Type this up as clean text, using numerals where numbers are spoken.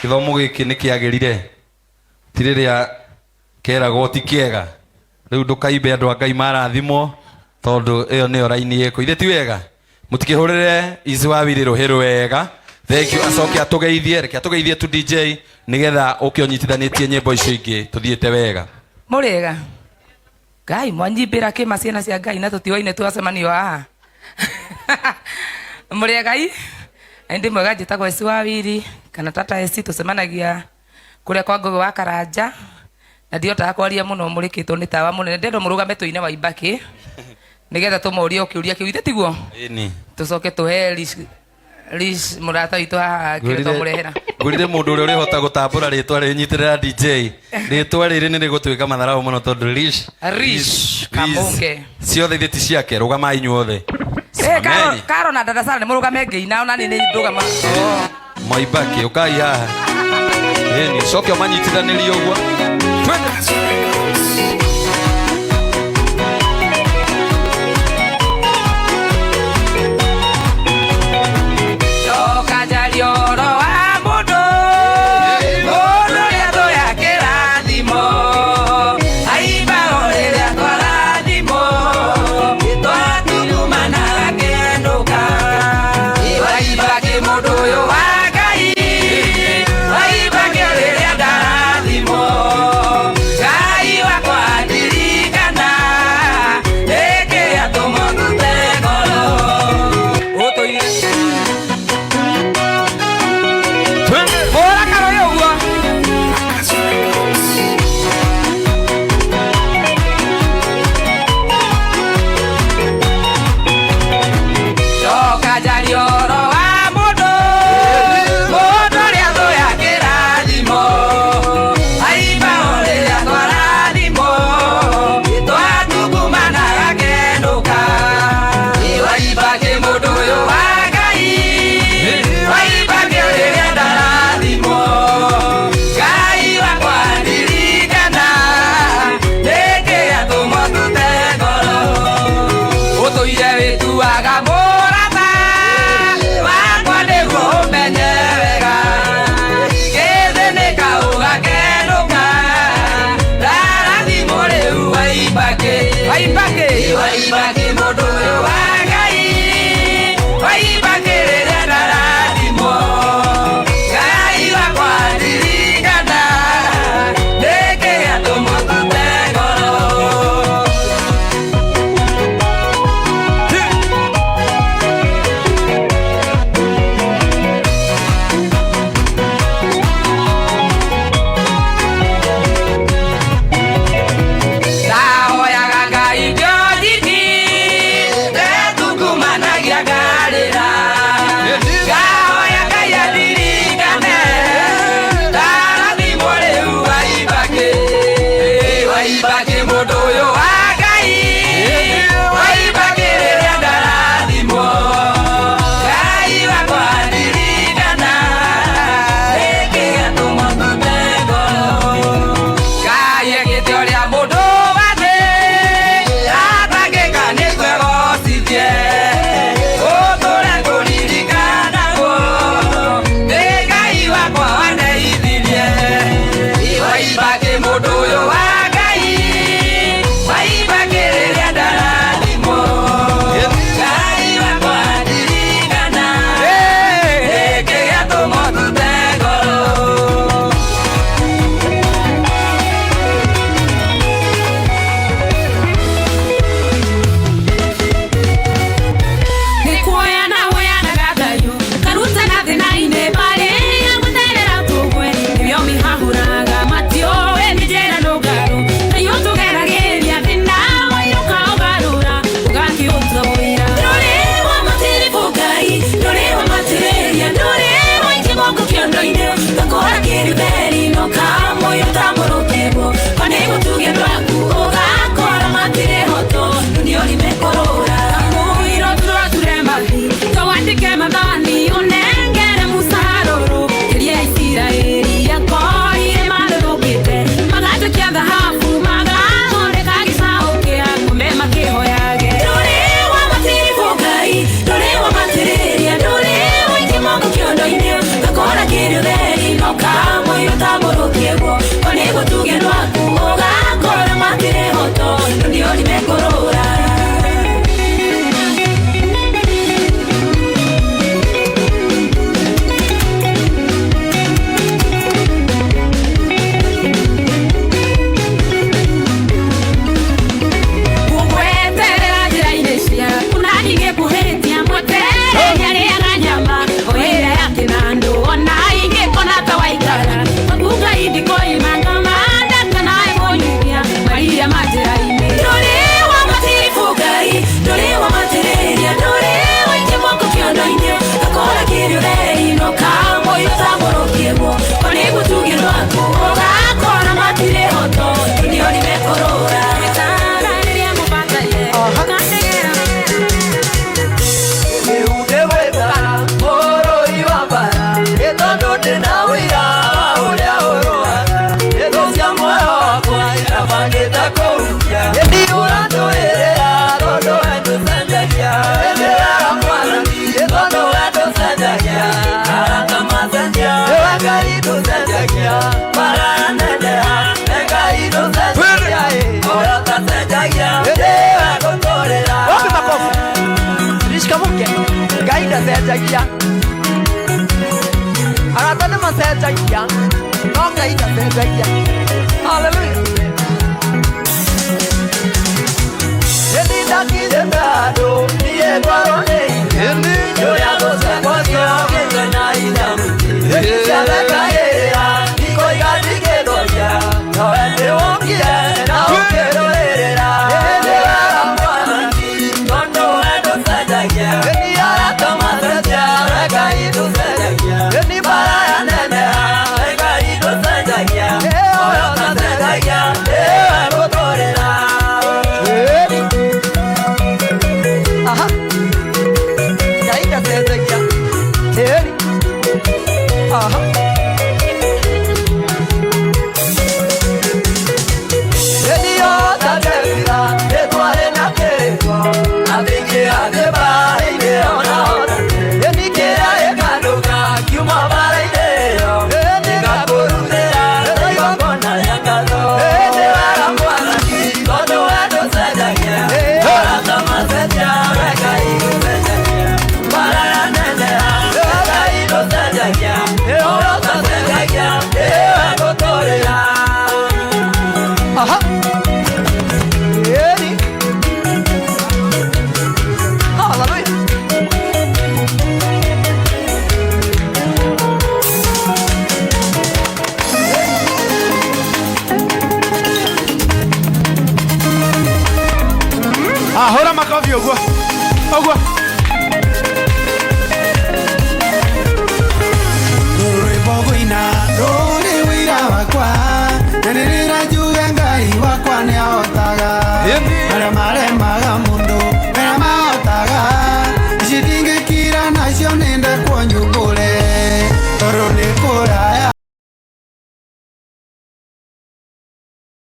Githomo giki ni kiagirire tiriria keragwo ti kiega riu ndukaimbe andu a Ngai marathimwo tondu iyo niyo raini yeko ithe ti wega mutikihurire ici wawiri ruhiru wega. Thank you. Acoke atugeithie tu DJ nigetha ukionyitithanitie nyimbo icio ingi tuthiete wega. Murega Ngai mwanyimbira kima ciana cia Ngai na tutiwaine twacemanio haha. Murega Ngai ndi mwega njitagwo Esi Wawiri kana Tata Esi tucemanagia kuria kwa Ngugi wa Karanja na ndiotaga kwaria muno murikitwo ni tawa munene ndendo murugame tuine wa ibaki nigetha tumurie ukiuria kiu ithe tiguo ini tucoke tuhe Lish murata witu haha kirito murehera ngurire mundu uria urihota gutambura ritwa rinyitirira DJ ritwa riri ni rigutwika matharau muno tondu Lish Kamunge ciothe ithiti ciake rugama inyuothe Karo na dada sana murugame ngeina ona ni ndugama Moibaki ukai haha ni coke umanyitithanirie uguo No macenjagia arata nĩ macenjagia no Ngai ndacenjagia haleluya ĩni ndakithĩte andũ niĩ ngoro nĩ ĩni nyoya gũcekwacio gĩtwe na ithamu ĩni ciathekagĩrĩra ikoiga ndigĩthoria nowe nĩwokire na ũkĩrũĩrĩra ĩni wega mwathani tondũ we ndũcenjagia ĩni arata macenjia we Ngai ndũcenjagia ĩni mbara yaneneha we Ngai ndũcenjagia ũyũ ũtacenjagia nĩwe gũtũũrĩra aha Ngai ndacenjagia aha Ahora makofi ogwo ogwo Rwĩmbo gwĩna rũrĩ wĩra wakwa na nĩrĩra